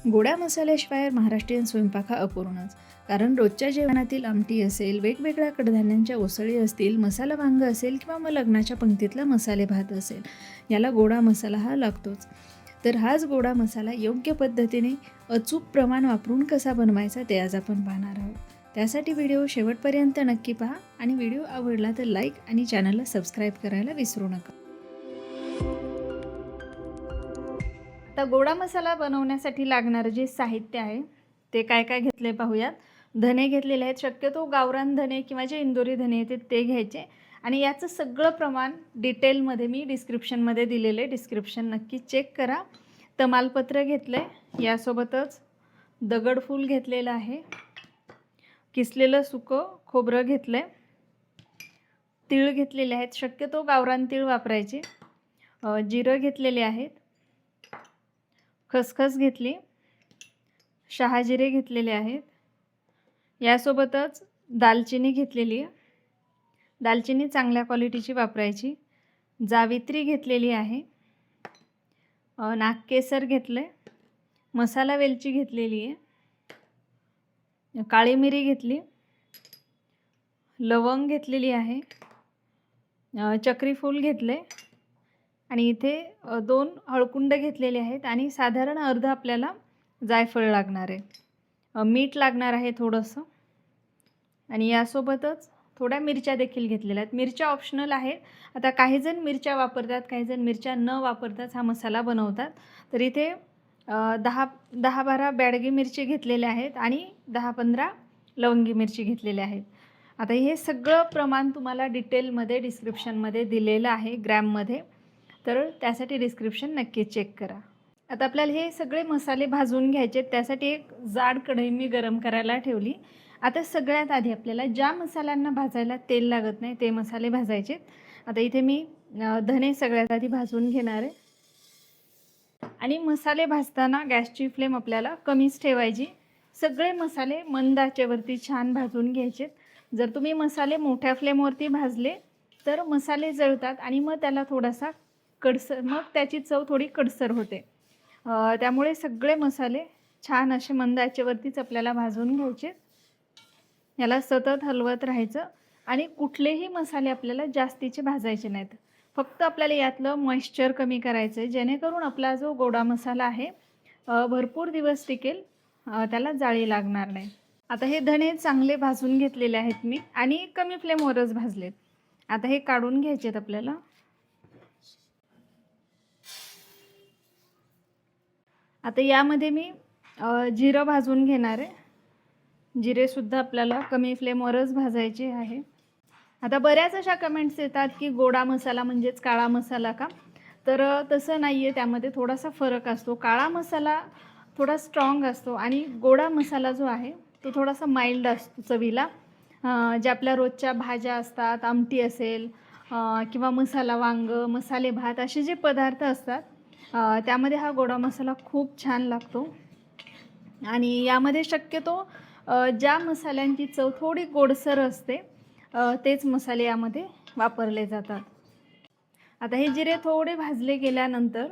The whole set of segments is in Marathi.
गोडा मसाल्याशिवाय महाराष्ट्रीयन स्वयंपाक हा अपूर्णच. कारण रोजच्या जेवणातील आमटी असेल, वेगवेगळ्या कडधान्यांच्या उसळी असतील, मसाला वांग असेल किंवा मग लग्नाच्या पंक्तीतला मसाले भात असेल, याला गोडा मसाला हा लागतोच. तर हाच गोडा मसाला योग्य पद्धतीने अचूक प्रमाण वापरून कसा बनवायचा ते आज आपण पाहणार आहोत. त्यासाठी व्हिडिओ शेवटपर्यंत नक्की पहा आणि व्हिडिओ आवडला तर लाईक आणि चॅनलला सबस्क्राईब करायला विसरू नका. आता गोडा मसाला बनवण्यासाठी लागणारं जे साहित्य आहे ते काय काय घेतले पाहूयात. धने घेतलेले आहेत, शक्यतो गावरान धने किंवा जे इंदोरी धने आहेत ते घ्यायचे. आणि याचं सगळं प्रमाण डिटेलमध्ये मी डिस्क्रिप्शनमध्ये दिलेले, डिस्क्रिप्शन नक्की चेक करा. तमालपत्र घेतलं आहे, यासोबतच दगडफूल घेतलेलं आहे, किसलेलं सुकं खोबरं घेतलं आहे, तीळ घेतलेले आहेत, शक्यतो गावरान तीळ वापरायचे, जिरं घेतलेले आहेत, खसखस घेतली, शहाजिरे घेतलेले आहेत, यासोबतच दालचिनी घेतलेली आहे, दालचिनी चांगल्या क्वालिटीची वापरायची, जावित्री घेतलेली आहे, नागकेसर घेतलं आहे, मसाला वेलची घेतलेली आहे, काळी मिरी घेतली, लवंग घेतलेली आहे, चक्री फूल घेतले आणि इथे 2 हळकुंड घेतलेले आहेत आणि साधारण अर्ध आपल्याला जायफळ लागणार आहे, मीठ लागणार आहे थोडंसं आणि यासोबतच थोड्या मिरच्या देखील घेतलेल्या आहेत. मिरच्या ऑप्शनल आहेत. आता काहीजण मिरच्या वापरतात, काहीजण मिरच्या न वापरताच हा मसाला बनवतात. तर इथे 10-12 बॅडगी मिरची घेतलेल्या आहेत आणि 10-15 लवंगी मिरची घेतलेल्या आहेत. आता हे सगळं प्रमाण तुम्हाला डिटेलमध्ये डिस्क्रिप्शनमध्ये दिलेलं आहे ग्रॅममध्ये, तर त्यासाठी डिस्क्रिप्शन नक्की चेक करा. आता आपल्याला हे सगळे मसाले भाजून घ्यायचे. त्यासाठी एक जाड कढई मी गरम करायला ठेवली. आता सगळ्यात आधी आपल्याला ज्या मसाल्यांना भाजायला तेल लागत नाही ते मसाले भाजायचे. आता इथे मी धने सगळ्यात आधी भाजून घेणार आहे आणि मसाले भाजताना गॅसची फ्लेम आपल्याला कमीच ठेवायची. सगळे मसाले मंद आचेवरती छान भाजून घ्यायचे. जर तुम्ही मसाले मोठ्या फ्लेमवरती भाजले तर मसाले जळतात आणि मग त्याला थोडासा कडसर, मग त्याची चव थोडी कडसर होते. त्यामुळे सगळे मसाले छान असे मंद आचेवरतीच आपल्याला भाजून घ्यायचे. याला सतत हलवत राहायचं आणि कुठलेही मसाले आपल्याला जास्तीचे भाजायचे नाहीत. फक्त आपल्याला यातलं मॉइश्चर कमी करायचं आहे, जेणेकरून आपला जो गोडा मसाला आहे भरपूर दिवस टिकेल, त्याला जाळी लागणार नाही. आता हे धने चांगले भाजून घेतलेले आहेत मी आणि कमी फ्लेमवरच भाजलेत. आता हे काढून घ्यायचेत आपल्याला. आता यामध्ये मी जिरं भाजून घेणार आहे. जिरेसुद्धा आपल्याला कमी फ्लेमवरच भाजायचे आहे. आता बऱ्याच अशा कमेंट्स येतात की गोडा मसाला म्हणजेच काळा मसाला का? तर तसं नाही आहे, त्यामध्ये थोडासा फरक असतो. काळा मसाला थोडा स्ट्रॉंग असतो आणि गोडा मसाला जो आहे तो थोडासा माइल्ड असतो चवीला. ज्या आपल्या रोजच्या भाज्या असतात, आमटी असेल किंवा मसाला वांग, मसाले भात असे जे पदार्थ असतात त्यामध्ये हा गोडा मसाला खूप छान लागतो. आणि यामध्ये शक्यतो ज्या मसाल्यांची चव थोडी गोडसर असते तेच मसाले यामध्ये वापरले जातात. आता हे जिरे थोडे भाजले गेल्यानंतर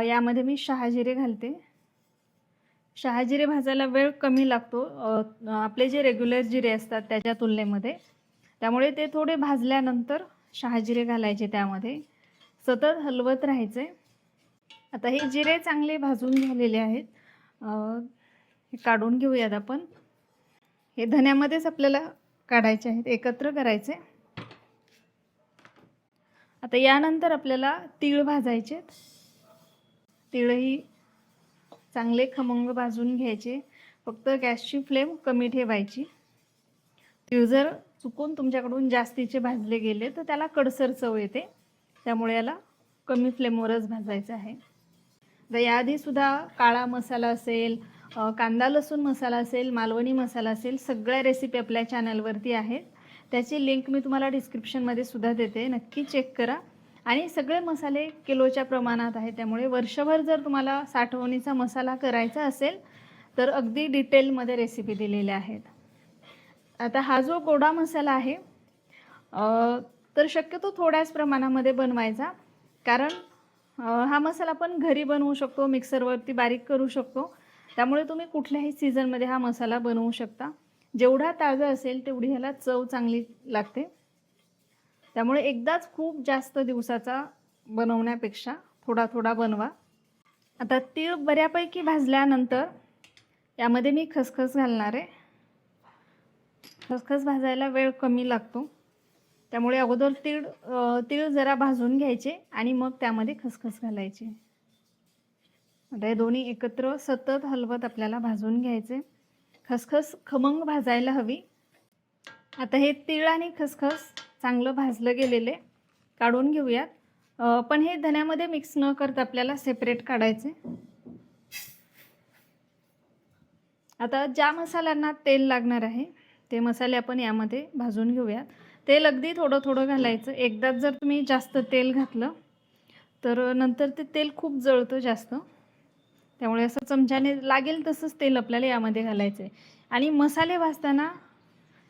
यामध्ये मी शहाजिरे घालते. शहाजिरे भाजायला वेळ कमी लागतो आपले जे रेग्युलर जिरे असतात त्याच्या तुलनेमध्ये, त्यामुळे ते थोडे भाजल्यानंतर शहाजिरे घालायचे, त्यामध्ये सतत हलवत राहायचे. आता हे जिरे चांगले भाजून झालेले आहेत, हे काढून घेऊयात आपण. हे धन्यामध्येच आपल्याला काढायचे आहेत, एकत्र करायचे. आता यानंतर आपल्याला तीळ भाजायचे. तीळही चांगले खमंग भाजून घ्यायचे, फक्त गॅसची फ्लेम कमी ठेवायची. तीळ जर चुकून तुमच्याकडून जास्तीचे भाजले गेले तर त्याला कडसर चव येते, त्यामुळे याला कमी फ्लेमवरच भाजायचं आहे. तर याआधीसुद्धा काळा मसाला असेल, कांदा लसूण मसाला असेल, मालवणी मसाला असेल, सगळ्या रेसिपी आपल्या चॅनलवरती आहेत. त्याची लिंक मी तुम्हाला डिस्क्रिप्शनमध्ये सुद्धा देते, नक्की चेक करा. आणि सगळे मसाले किलोच्या प्रमाणात आहेत, त्यामुळे वर्षभर जर तुम्हाला साठवणीचा मसाला करायचा असेल तर अगदी डिटेलमध्ये रेसिपी दिलेल्या आहेत. आता हा जो गोडा मसाला आहे तर शक्यतो थोड्याच प्रमाणामध्ये बनवायचा, कारण हा मसाला आपण घरी बनवू शकतो, मिक्सरवरती बारीक करू शकतो. त्यामुळे तुम्ही कुठल्याही सीझनमध्ये हा मसाला बनवू शकता. जेवढा ताजा असेल तेवढी ह्याला चव चांगली लागते. त्यामुळे एकदाच खूप जास्त दिवसाचा बनवण्यापेक्षा थोडा-थोडा बनवा. आता तीळ बऱ्यापैकी भाजल्यानंतर यामध्ये मी खसखस घालणार आहे. खसखस भाजायला वेळ कमी लागतो. त्यामुळे अगोदर तीळ जरा भाजून घ्यायचे आणि मग त्यामध्ये खसखस घालायची. आता हे दोन्ही एकत्र सतत हलवत आपल्याला भाजून घ्यायचे. खसखस खमंग भाजायला हवी. आता हे तीळ आणि खसखस चांगलं भाजलं गेलेले काढून घेऊयात. पण हे धण्यामध्ये मिक्स न करता आपल्याला सेपरेट काढायचे. आता ज्या मसाल्यांना तेल लागणार आहे ते मसाले आपण यामध्ये भाजून घेऊयात. तेल अगदी थोडं थोडं घालायचं. एकदाच जर तुम्ही जास्त तेल घातलं तर नंतर ते तेल खूप जळतं जास्त. त्यामुळे असं चमच्याने लागेल तसंच तेल आपल्याला यामध्ये घालायचं आहे. आणि मसाले भाजताना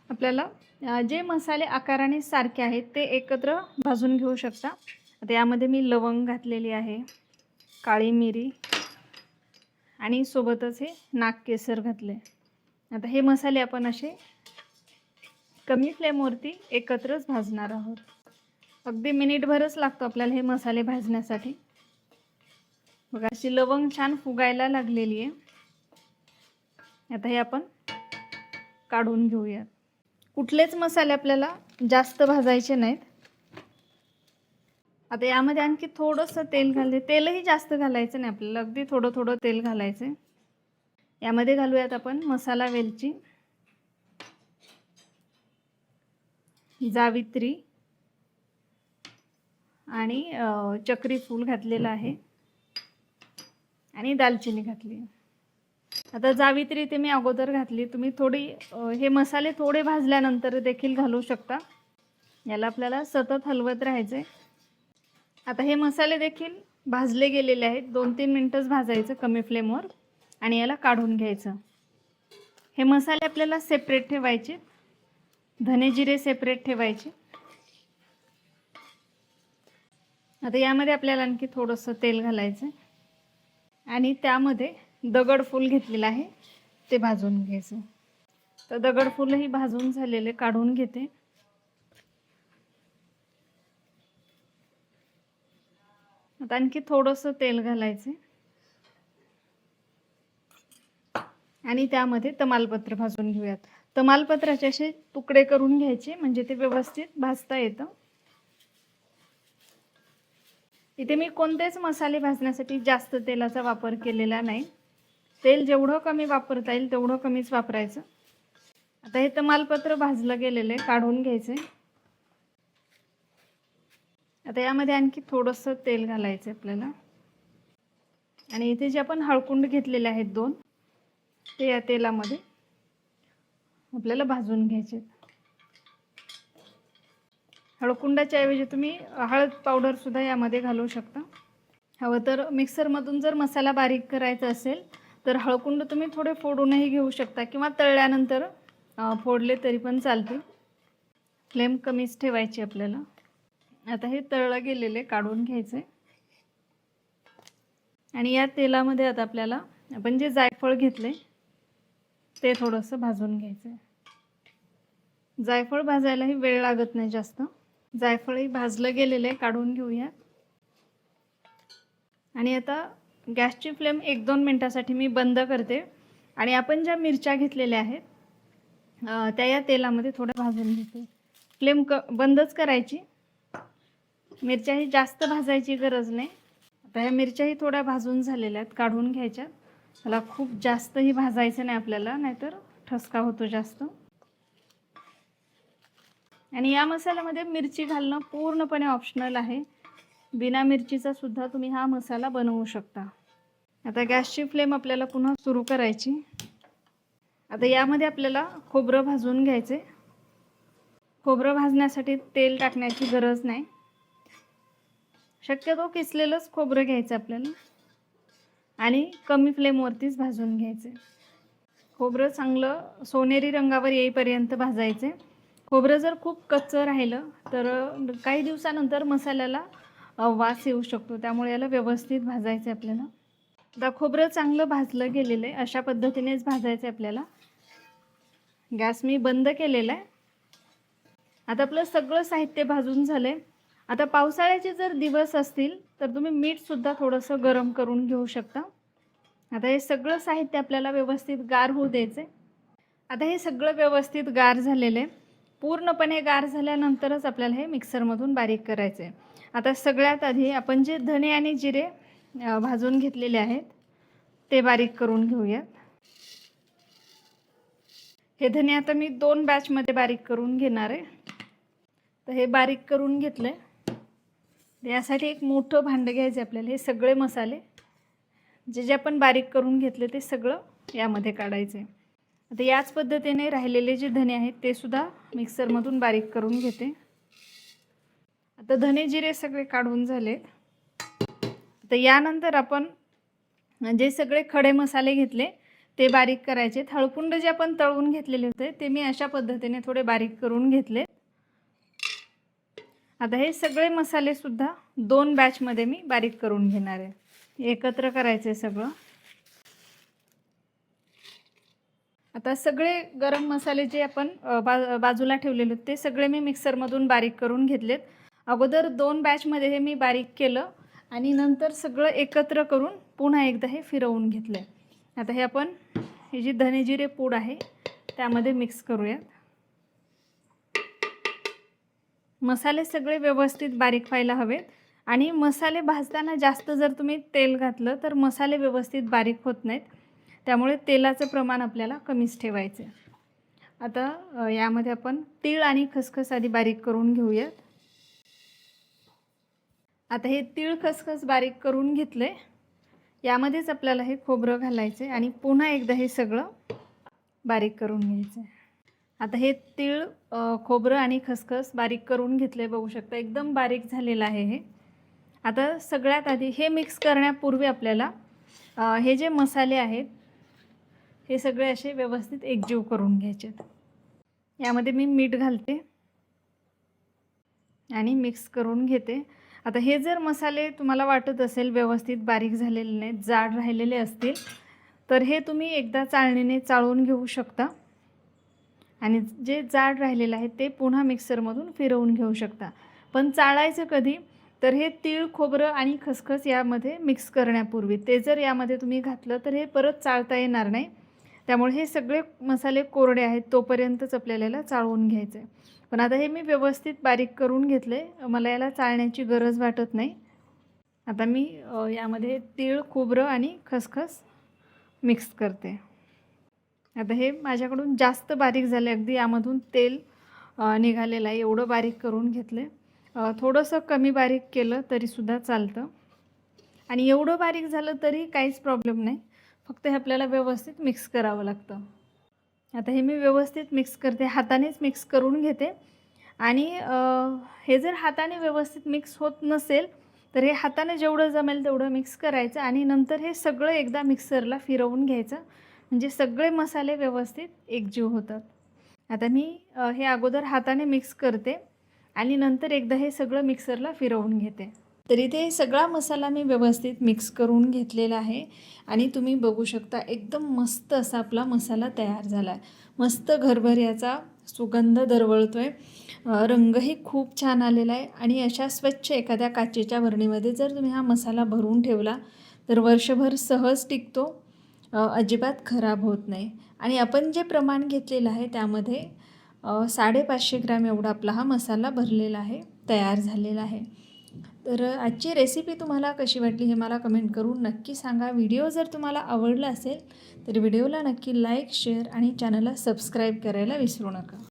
आपल्याला जे मसाले आकाराने सारखे आहेत ते एकत्र भाजून घेऊ शकता. आता यामध्ये मी लवंग घातलेली आहे, काळी मिरी आणि सोबतच हे नागकेसर घातले. आता हे मसाले आपण असे कमी फ्लेमवरती एकत्रच भाजणार आहोत. अगदी मिनिटभरच लागतो आपल्याला हे मसाले भाजण्यासाठी. बघा अशी लवंग छान फुगायला लागलेली आहे. आता हे आपण काढून घेऊयात. कुठलेच मसाले आपल्याला जास्त भाजायचे नाहीत. आता यामध्ये आणखी थोडंसं तेल घालते. तेलही जास्त घालायचं नाही आपल्याला, अगदी थोडं थोडं तेल घालायचं आहे. यामध्ये घालूयात आपण मसाला वेलची, जावित्री आणि चक्री फूल घातलेलं आहे आणि दालचिनी घातली. आता जावित्री ते मी अगोदर घातली. तुम्ही थोडी हे मसाले थोडे भाजल्यानंतर देखील घालू शकता. याला आपल्याला सतत हलवत राहायचे. आता हे मसाले देखील भाजले गेलेले आहेत. 2-3 मिनिटच भाजायचं कमी फ्लेमवर आणि याला काढून घ्यायचं. हे मसाले आपल्याला सेपरेट ठेवायचे. धने जिरे सेपरेट ठेवायचे. आता यामध्ये आपल्याला आणखी थोडंसं तेल घालायचं आणि त्यामध्ये दगडफूल घेतलेलं आहे ते भाजून घ्यायचं. तर दगडफूलही भाजून झालेले काढून घेते. आता आणखी थोडंसं तेल घालायचं आणि त्यामध्ये तमालपत्र भाजून घेऊयात. तमालपत्राचे असे तुकडे करून घ्यायचे म्हणजे ते व्यवस्थित भाजता येतं. इथे मी कोणतेच मसाले भाजण्यासाठी जास्त तेलाचा वापर केलेला नाही. तेल जेवढं कमी वापरता येईल तेवढं कमीच वापरायचं. आता हे तमालपत्र भाजलं गेलेलं आहे, काढून घ्यायचे. आता यामध्ये आणखी थोडंसं तेल घालायचं आपल्याला आणि इथे जे आपण हळकुंड घेतलेले आहेत 2 ते या तेलामध्ये आपल्याला भाजून घ्यायचे. हळकुंडाच्या ऐवजी तुम्ही हळद पावडर सुद्धा यामध्ये घालू शकता. हवं तर मिक्सरमधून जर मसाला बारीक करायचा असेल तर हळकुंड तुम्ही थोडे फोडूनही घेऊ शकता किंवा तळल्यानंतर फोडले तरी पण चालतील. फ्लेम कमीच ठेवायची आपल्याला. आता हे तळलं गेलेले काढून घ्यायचे आणि या तेलामध्ये आता आपल्याला आपण जे जायफळ घेतले ते थोडंसं भाजून घ्यायचं. जायफळ भाजायलाही वेळ लागत नाही जास्त. जायफळही भाजलं गेलेले काढून घेऊया आणि आता गॅसची फ्लेम 1-2 मिनिटासाठी मी बंद करते आणि आपण ज्या मिरच्या घेतलेल्या आहेत त्या या तेलामध्ये थोड्या भाजून घेते. फ्लेम बंदच करायची. मिरच्याही जास्त भाजायची गरज नाही. आता ह्या मिरच्याही थोड्या भाजून झालेल्या आहेत, काढून घ्यायच्या. त्याला खूप जास्तही भाजायचं नाही आपल्याला, नाहीतर ठसका होतो जास्त. आणि या मसाल्यामध्ये मिरची घालणं पूर्णपणे ऑप्शनल आहे. बिना मिरचीचा सुद्धा तुम्ही हा मसाला बनवू शकता. आता गॅसची फ्लेम आपल्याला पुन्हा सुरू करायची. आता यामध्ये आपल्याला खोबरं भाजून घ्यायचे. खोबरं भाजण्यासाठी तेल टाकण्याची गरज नाही. शक्यतो किसलेलंच खोबरं घ्यायचं आपल्याला आणि कमी फ्लेमवरतीच भाजून घ्यायचे. खोबरं चांगलं सोनेरी रंगावर येईपर्यंत भाजायचे. खोबरं जर खूप कच्चं राहिलं तर काही दिवसानंतर मसाल्याला वास येऊ शकतो, त्यामुळे याला व्यवस्थित भाजायचं आहे आपल्याला. आता खोबरं चांगलं भाजलं गेलेलं आहे, अशा पद्धतीनेच भाजायचं आहे आपल्याला. गॅस मी बंद केलेला आहे. आता आपलं सगळं साहित्य भाजून झालं आहे. आता पावसाळ्याचे जर दिवस असतील तर तुम्ही मीठसुद्धा थोडंसं गरम करून घेऊ शकता. आता हे सगळं साहित्य आपल्याला व्यवस्थित गार होऊ द्यायचं आहे. आता हे सगळं व्यवस्थित गार झालेलं आहे. पूर्णपणे गार झाल्यानंतरच आपल्याला हे मिक्सरमधून बारीक करायचं आहे. आता सगळ्यात आधी आपण जे धणे आणि जिरे भाजून घेतलेले आहेत ते बारीक करून घेऊयात. हे धणे आता मी 2 बॅचमध्ये बारीक करून घेणार आहे. तर हे बारीक करून घेतलं आहे. यासाठी एक मोठं भांडं घ्यायचं आहे आपल्याला. हे सगळे मसाले जे आपण बारीक करून घेतले ते सगळं यामध्ये काढायचं आहे. आता याच पद्धतीने राहिलेले जे धणे आहेत ते सुद्धा मिक्सरमधून बारीक करून घेते. आता धणे जिरे सगळे काढून झाले. आता यानंतर आपण जे सगळे खडे मसाले घेतले ते बारीक करायचे. हळकुंड जे आपण तळून घेतलेले होते ते मी अशा पद्धतीने थोडे बारीक करून घेतले. आता हे सगळे मसाले सुद्धा 2 बॅचमध्ये मी बारीक करून घेणार आहे. एकत्र करायचे सगळं. आता सगळे गरम मसाले जे आपण बाजूला ठेवलेले ते सगळे मी मिक्सरमधून बारीक करून घेतलेत. अगोदर 2 बॅचमध्ये हे मी बारीक केलं आणि नंतर सगळं एकत्र करून पुन्हा एकदा हे फिरवून घेतलं. आता हे आपण ही जी धने जिरे पूड आहे त्यामध्ये मिक्स करूयात. मसाले सगळे व्यवस्थित बारीक व्हायला हवेत आणि मसाले भाजताना जास्त जर तुम्ही तेल घातलं तर मसाले व्यवस्थित बारीक होत नाहीत. त्यामुळे तेलाचं प्रमाण आपल्याला कमीच ठेवायचं आहे. आता यामध्ये आपण तीळ आणि खसखस आधी बारीक करून घेऊयात. आता हे तीळ खसखस बारीक करून घेतले. यामध्येच आपल्याला हे खोबरं घालायचं आहे आणि पुन्हा एकदा हे सगळं बारीक करून घ्यायचं आहे. आता हे तीळ खोबरं आणि खसखस बारीक करून घेतले. बघू शकता एकदम बारीक झालेलं आहे हे. आता सगळ्यात आधी हे मिक्स करण्यापूर्वी आपल्याला हे जे मसाले आहेत हे सगळे असे व्यवस्थित एकजीव करून घ्यायचे. यामध्ये मी मीठ घालते आणि मिक्स करून घेते. आता हे जर मसाले तुम्हाला वाटत असेल व्यवस्थित बारीक झालेले नाहीत, जाड राहिलेले असतील तर हे तुम्ही एकदा चाळणीने चाळून घेऊ शकता आणि जे जाड राहिलेलं आहे ते पुन्हा मिक्सरमधून फिरवून घेऊ शकता. पण चाळायचं कधी तर हे तीळ खोबरं आणि खसखस यामध्ये मिक्स करण्यापूर्वी. ते जर यामध्ये तुम्ही घातलं तर हे परत चाळता येणार नाही. त्यामुळे हे सगळे मसाले कोरडे आहेत तोपर्यंतच आपल्याला याला चाळून घ्यायचं आहे. पण आता हे मी व्यवस्थित बारीक करून घेतले. मला याला चाळण्याची गरज वाटत नाही. आता मी यामध्ये तीळ खोबरं आणि खसखस मिक्स करते. आता हे माझ्याकडून जास्त बारीक झाले. अगदी यामधून तेल निघालेलं आहे एवढं बारीक करून घेतले. थोडंसं कमी बारीक केलं तरीसुद्धा चालतं आणि एवढं बारीक झालं तरी काहीच प्रॉब्लेम नाही. फक्त हे आपल्याला व्यवस्थित मिक्स करावं लागतं. आता हे मी व्यवस्थित मिक्स करते. हातानेच मिक्स करून घेते आणि हे जर हाताने व्यवस्थित मिक्स होत नसेल तर हे हाताने जेवढं जमेल तेवढं मिक्स करायचं आणि नंतर हे सगळं एकदा मिक्सरला फिरवून घ्यायचं. म्हणजे सगळे मसाले व्यवस्थित एकजीव होतात. आता मी हे अगोदर हाताने मिक्स करते आणि नंतर एकदा हे सगळं मिक्सरला फिरवून घेते. तर इथे सगळा मसाला मी व्यवस्थित मिक्स करून घेतलेला आहे आणि तुम्ही बघू शकता एकदम मस्त असा आपला मसाला तयार झाला आहे. मस्त घरभर याचा सुगंध दरवळतो आहे. रंगही खूप छान आलेला आहे आणि अशा स्वच्छ एखाद्या काचेच्या भरणीमध्ये जर तुम्ही हा मसाला भरून ठेवला तर वर्षभर सहज टिकतो. अजिबात खराब होत नाही आणि आपण जे प्रमाण घेतलेलं आहे त्यामध्ये 550 ग्रॅम एवढा आपला हा मसाला भरलेला आहे, तयार झालेला आहे. तर आजची रेसिपी तुम्हाला कशी वाटली हे मला कमेंट करून नक्की सांगा. व्हिडिओ जर तुम्हाला आवडला असेल तर व्हिडिओला नक्की लाईक, शेअर आणि चॅनलला सबस्क्राईब करायला विसरू नका.